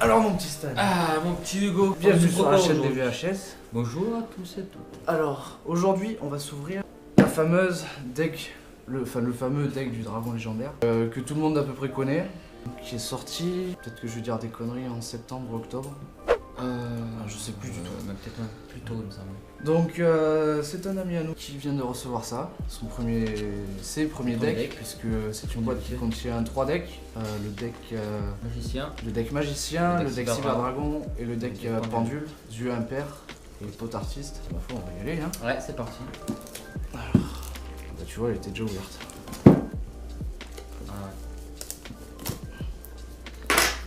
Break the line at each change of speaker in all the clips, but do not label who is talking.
Alors mon petit Stan,
Ah, mon petit Hugo,
bienvenue
on se
sur la
propose
chaîne des
aujourd'hui.
VHS.
Bonjour à tous et toutes.
Alors aujourd'hui on va s'ouvrir la fameuse deck, le fameux deck du dragon légendaire que tout le monde à peu près connaît, qui est sorti, peut-être que je vais dire des conneries, en septembre ou octobre. Je sais plus du tout.
Peut-être même plus tôt, il me semble.
Donc c'est un ami à nous qui vient de recevoir ça, ses premiers decks, puisque c'est une boîte qui contient 3 decks, le deck magicien, le deck cyber dragon et le deck pendule, yeux impair et pot artiste. Ma foi, on va y aller hein.
Ouais, c'est parti.
Bah tu vois, elle était déjà ouverte.
Ah ouais.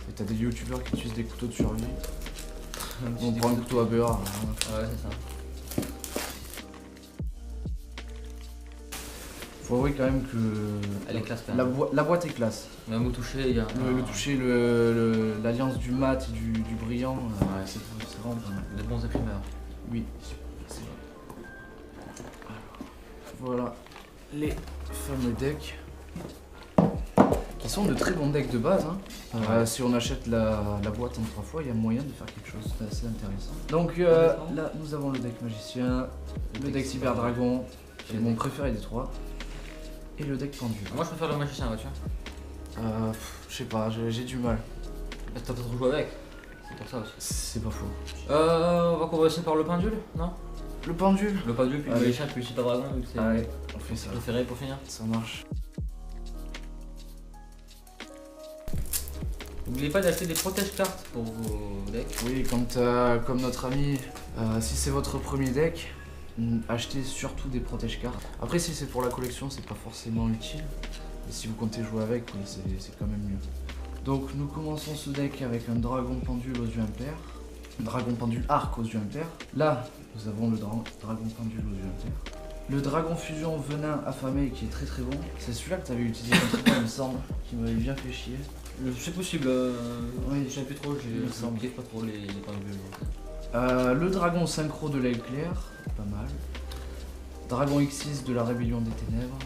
Et t'as des youtubeurs qui utilisent des couteaux de survie. On
Des
prend un
couteaux.
couteau à beurre.
Ouais, c'est ça.
Faut avouer quand même que
Elle est classe quand
la,
même.
la boîte est classe.
Même au toucher, il y a
Le toucher, l'alliance du mat et du brillant,
Ouais.
c'est vraiment pas mal.
de bons imprimeurs.
Oui, c'est vrai. Voilà les fameux decks qui sont de très bons decks de base. Hein. Si on achète la boîte en 3 fois, il y a moyen de faire quelque chose d'assez intéressant. Donc là, nous avons le deck magicien, le deck cyber dragon, qui est mon préféré des 3, et le deck pendule.
Moi, je préfère le magicien, tu vois.
Je sais pas, j'ai du mal.
T'as pas trop joué avec. C'est pour ça aussi.
C'est pas faux.
On va commencer par le pendule, non?
Le pendule.
Le pendule, puis le
Allez.
magicien, puis le super dragon, vu que c'est
Allez, on fait ça.
préféré pour finir.
Ça marche.
N'oubliez pas d'acheter des protège-cartes pour vos decks.
Oui, comme notre ami, si c'est votre premier deck, achetez surtout des protège-cartes. Après, si c'est pour la collection, c'est pas forcément utile. Et si vous comptez jouer avec, oui, c'est quand même mieux. Donc, nous commençons ce deck avec un dragon pendule aux yeux impairs. Un dragon pendule arc aux yeux impairs. Là, nous avons le dragon pendule aux yeux impairs. Le dragon fusion venin affamé qui est très très bon. C'est celui-là que tu avais utilisé contre moi, il me semble, qui m'avait bien fait chier.
C'est possible,
Oui,
je sais plus trop,
il me
je
semble.
kiffe pas trop les pendules.
Le dragon synchro de l'aile claire, pas mal. Dragon X6 de la rébellion des ténèbres.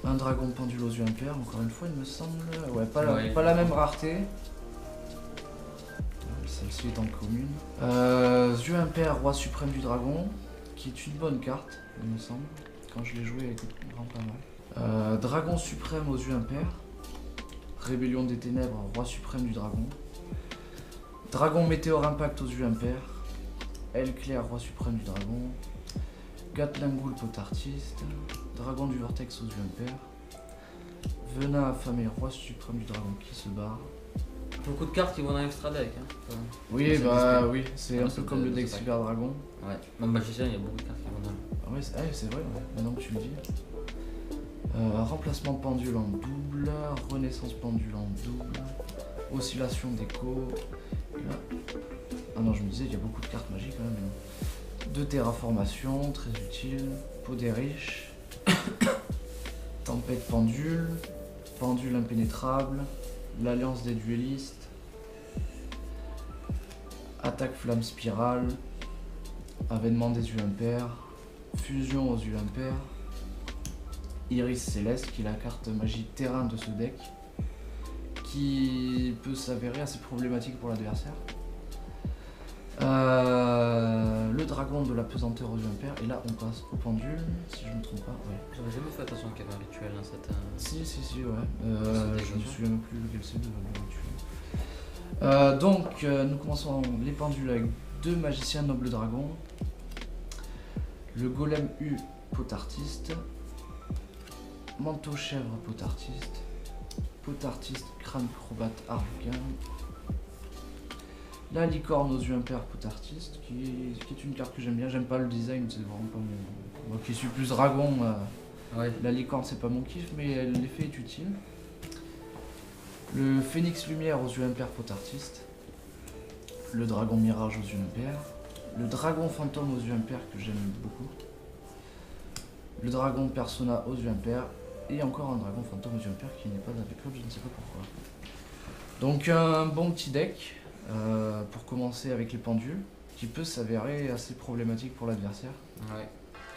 Un dragon pendule aux yeux impairs, encore une fois il me semble. Ouais, pas la même rareté. Celle-ci est en commune. Yeux impairs, roi suprême du dragon, qui est une bonne carte, il me semble. Quand je l'ai joué, elle était vraiment pas mal. Dragon suprême aux yeux impairs. Rébellion des ténèbres, roi suprême du dragon. Dragon météore impact aux yeux impairs. Aile claire, roi suprême du dragon. Gatling Ghoul, pot artiste. Dragon du vortex aux yeux impairs. Venin affamé, roi suprême du dragon qui se barre.
Beaucoup de cartes qui vont dans l'extra deck. Hein.
Oui,
c'est
bah
display.
oui, c'est
Ouais,
un
c'est
peu comme le deck
c'est
cyber dragon.
Ouais, même magicien, il y a beaucoup de cartes qui vont dans.
Ah ouais, c'est vrai, ouais, maintenant que tu le dis. Remplacement pendule en double, renaissance pendule en double, oscillation d'écho. Et là... Ah non, je me disais, il y a beaucoup de cartes magiques quand même. De terraformation, très utile. Peau des riches. Tempête pendule. Pendule impénétrable. L'alliance des duellistes. Attaque flamme spirale. Avènement des yeux impairs. Fusion aux yeux impairs. Iris Céleste, qui est la carte magie terrain de ce deck, qui peut s'avérer assez problématique pour l'adversaire. Le dragon de la pesanteur aux yeux impairs, et là on passe au pendule, si je ne me trompe pas. Ouais.
J'avais jamais fait attention qu'il y avait un rituel dans cette.
Si, ouais.
C'est
Je me
déjà
souviens même plus lequel c'est le rituel. Donc nous commençons les pendules avec 2 magiciens nobles dragons. Le golem U, pot artiste. Manteau chèvre, pot artiste, crâne probate, arlequin. La licorne aux yeux impairs, pot artiste, qui est une carte que j'aime bien. J'aime pas le design, c'est vraiment pas mon. Moi qui suis plus dragon,
Ouais.
la licorne c'est pas mon kiff, mais l'effet est utile. Le phénix lumière aux yeux impairs, pot artiste. Le dragon mirage aux yeux impairs. Le dragon fantôme aux yeux impairs que j'aime beaucoup. Le dragon persona aux yeux impairs. Et encore un dragon fantôme aux yeux impairs qui n'est pas avec l'autre, je ne sais pas pourquoi. Donc un bon petit deck pour commencer avec les pendules, qui peut s'avérer assez problématique pour l'adversaire
Ouais.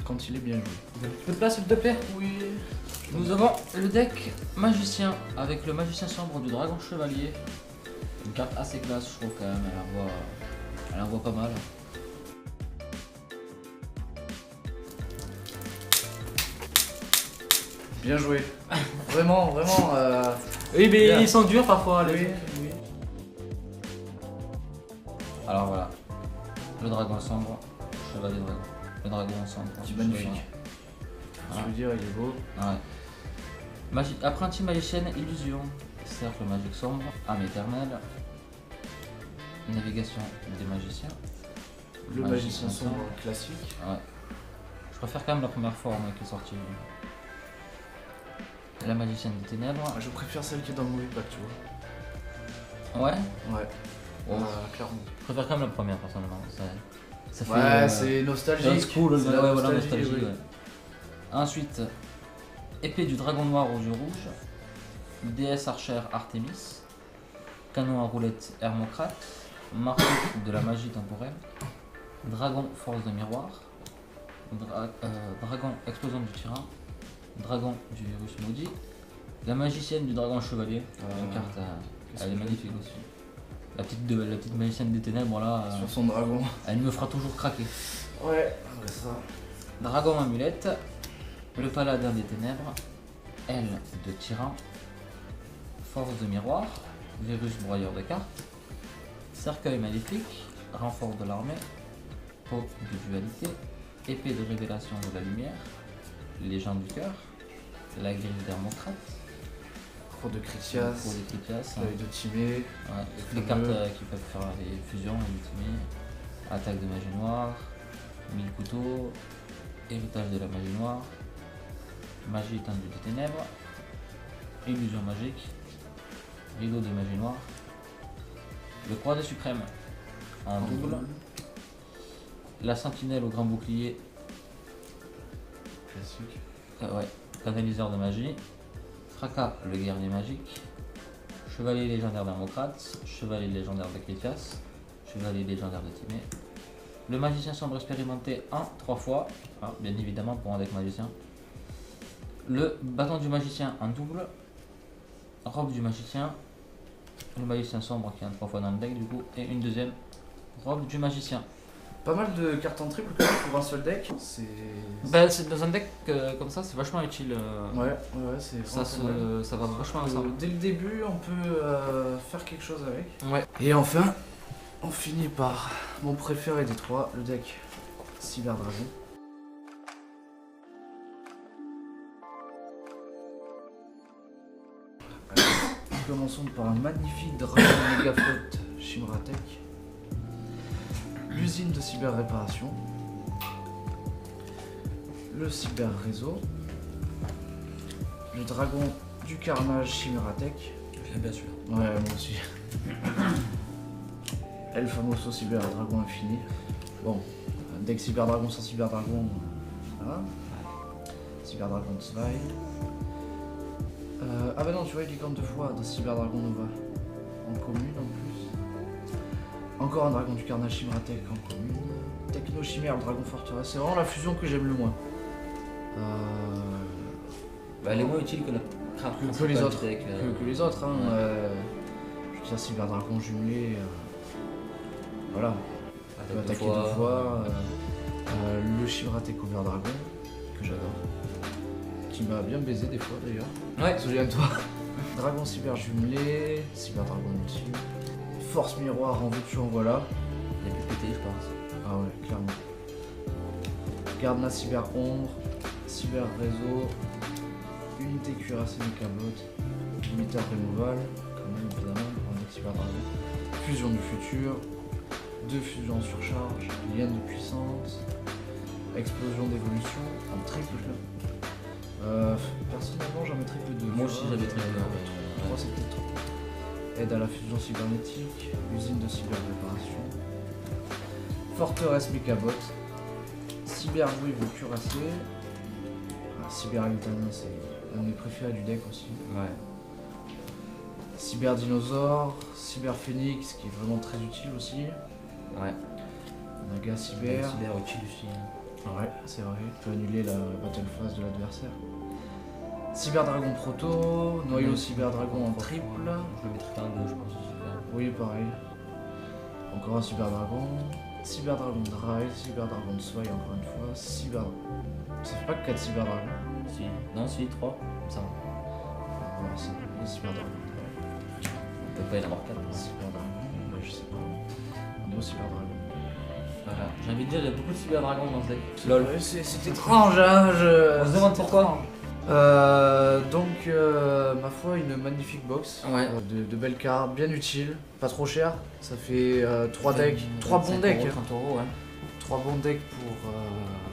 quand il est bien joué.
Un peu de place, s'il te plaît.
Oui.
Nous avons le deck magicien avec le magicien sombre du dragon chevalier. Une carte assez classe, je trouve quand même. Elle envoie pas mal.
Bien joué. Vraiment, vraiment.
Oui, mais
bien.
ils sont durs parfois.
Oui, oui.
Alors voilà. Le dragon sombre, chevalier dragon. Le dragon sombre.
C'est magnifique. Je
Voilà.
veux dire, il est beau.
Ouais. Apprenti magicienne, illusion. Cercle magique sombre, âme éternelle. Navigation des magiciens.
Le magicien sombre classique.
Ouais. Je préfère quand même la première forme qui est sortie. La magicienne des ténèbres.
Je préfère celle qui est dans le movie pack, tu vois.
Ouais.
Ouais.
Oh.
Clairement.
Je préfère quand même la première personnellement. Ça fait
Ouais, c'est nostalgique.
old school,
C'est
ouais,
la
voilà, nostalgie.
oui.
Ouais. Ensuite, épée du dragon noir aux yeux rouges. Déesse archère Artémis. Canon à roulette Hermocrate. Marteau de la magie temporelle. Dragon force de miroir. Dragon explosion du tyran. Dragon du virus maudit. La magicienne du dragon chevalier. Une carte, elle est magnifique aussi. La petite magicienne des ténèbres là,
Sur son dragon.
elle me fera toujours craquer.
Ouais, ça.
Dragon amulette. Le paladin des ténèbres. Aile de tyran. Force de miroir. Virus broyeur de cartes. Cercueil maléfique. Renfort de l'armée. Peau de dualité. Épée de révélation de la lumière. Légende du cœur. La grille d'Hermocrate.
Cour de Critias.
Pour les Critias.
L'œil de Timée.
Ouais, toutes les cartes qui peuvent faire les fusions, ultimées. Attaque de magie noire. 1000 couteaux. Héritage de la magie noire. Magie étendue des ténèbres. Illusion magique. Rideau de magie noire. Le croix des suprêmes en double. La sentinelle au grand bouclier.
Classique.
Ouais. Canaliseur de magie. Fracas, le guerrier magique. Chevalier légendaire d'Hermocrate. Chevalier légendaire de Critias. Chevalier légendaire de Timée. Le magicien sombre expérimenté en 3 fois. Ah, bien évidemment pour un deck magicien. Le bâton du magicien en double. Robe du magicien. Le magicien sombre qui est en 3 fois dans le deck du coup. Et une deuxième robe du magicien.
Pas mal de cartes en triple quand même pour un seul deck. C'est.
Bah, c'est dans un deck comme ça, c'est vachement utile.
Ouais, c'est vraiment
Ça va vachement
pas mal.
ensemble.
Dès le début, on peut faire quelque chose avec.
Ouais.
Et enfin, on finit par mon préféré des trois, le deck Cyber Dragon. Commençons par un magnifique dragon méga flotte Shimratech. L'usine de cyber réparation. Le cyber réseau. Le dragon du carnage Shimratech.
J'aime bien sûr.
Ouais, moi aussi. El Famoso Cyber Dragon Infini. Bon, deck Cyber Dragon sans Cyber Dragon. Voilà. Cyber Dragon 2. Ah bah non, tu vois, il est 2 fois de Cyber Dragon Nova. En commune en plus. Encore un dragon du carnage Shimratech en commune. Techno Chimère, le dragon forteresse. C'est vraiment la fusion que j'aime le moins.
Bah, elle est moins utile que la carte
Que les autres.
du deck,
Que les autres, hein.
Ouais.
Je veux dire, Cyber Dragon jumelé. Voilà. On peut
Attaque
attaquer 2 fois. Le Shimratech Over Dragon, que j'adore. Qui m'a bien baisé des fois d'ailleurs.
Ouais.
Souviens-toi. Dragon Cyber jumelé. Cyber Dragon ultime. Force miroir en veux-tu en voilà.
Il a pu péter, je pense.
Ah ouais, clairement. Gardena Cyber ombre. Cyber réseau. Unité cuirassée Mechabot. Limiteur removal. Quand même évidemment. En deck Cyber Dragon. Fusion du futur. 2 fusions en surcharge. Lien de puissance. Explosion d'évolution. En triple. Personnellement j'en mettrais que 2.
Moi aussi, j'avais triple,
3 c'est peut-être trop. Aide à la fusion cybernétique. Usine de cyber réparation. Forteresse Mechabot. Cyber Wave cuirassé. Cyber Alitanin, c'est un de mes préférés du deck aussi.
Ouais.
Cyber Dinosaure. Cyber Phoenix qui est vraiment très utile aussi.
Ouais.
Naga Cyber.
Cyber utile aussi.
Ouais, c'est vrai, tu peux annuler la battle phase de l'adversaire. Cyber Dragon Proto, Noyau Cyber Dragon en triple.
Je le mettrais en 2, je pense.
Oui, pareil. Encore un Cyber Dragon. Cyber Dragon Drive, Cyber Dragon Sway encore une fois. Cyber. Ça fait pas que 4 Cyber Dragons.
Si. Non, si, 3. Ça.
Ah, voilà, c'est les Cyber Dragon Drive.
On peut pas y en avoir 4.
Cyber Dragon, bah, je sais pas. Un autre Cyber Dragon.
Voilà. J'ai envie de dire, il y a beaucoup de Cyber Dragons dans ce deck. LOL.
Ouais, c'est étrange, hein.
On se demande pourquoi.
Donc, ma foi, une magnifique box.
Ouais.
De belles cartes, bien utiles, pas trop cher. Ça fait 3 decks, 3 bons decks.
30 euros, ouais.
3 bons decks pour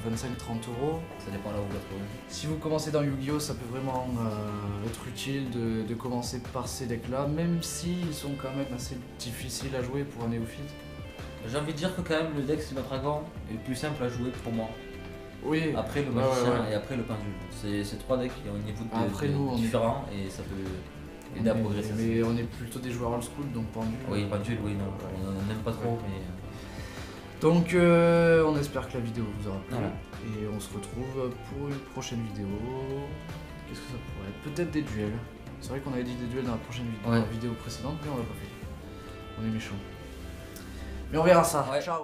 25-30 euros.
Ça dépend là où vous la trouvez.
Si vous commencez dans Yu-Gi-Oh, ça peut vraiment être utile de commencer par ces decks-là, même s'ils sont quand même assez difficiles à jouer pour un néophyte.
J'ai envie de dire que quand même le deck Cyber Dragon est le plus simple à jouer pour moi.
Oui.
Après le magicien et après le pendule. C'est 3 decks qui ont un niveau
Après, nous, on est-
différent et ça peut aider à progresser.
Mais on est plutôt des joueurs old school, donc pendule.
Oui, pendule, oui, non. On n'aime pas trop, mais.
Donc on espère que la vidéo vous aura plu.
Voilà.
Et on se retrouve pour une prochaine vidéo. Qu'est-ce que ça pourrait être? Peut-être des duels. C'est vrai qu'on avait dit des duels dans la prochaine vidéo,
Ouais.
dans la vidéo précédente, mais on l'a pas fait. On est méchants. Mais on verra ça.
Ouais.
Ciao.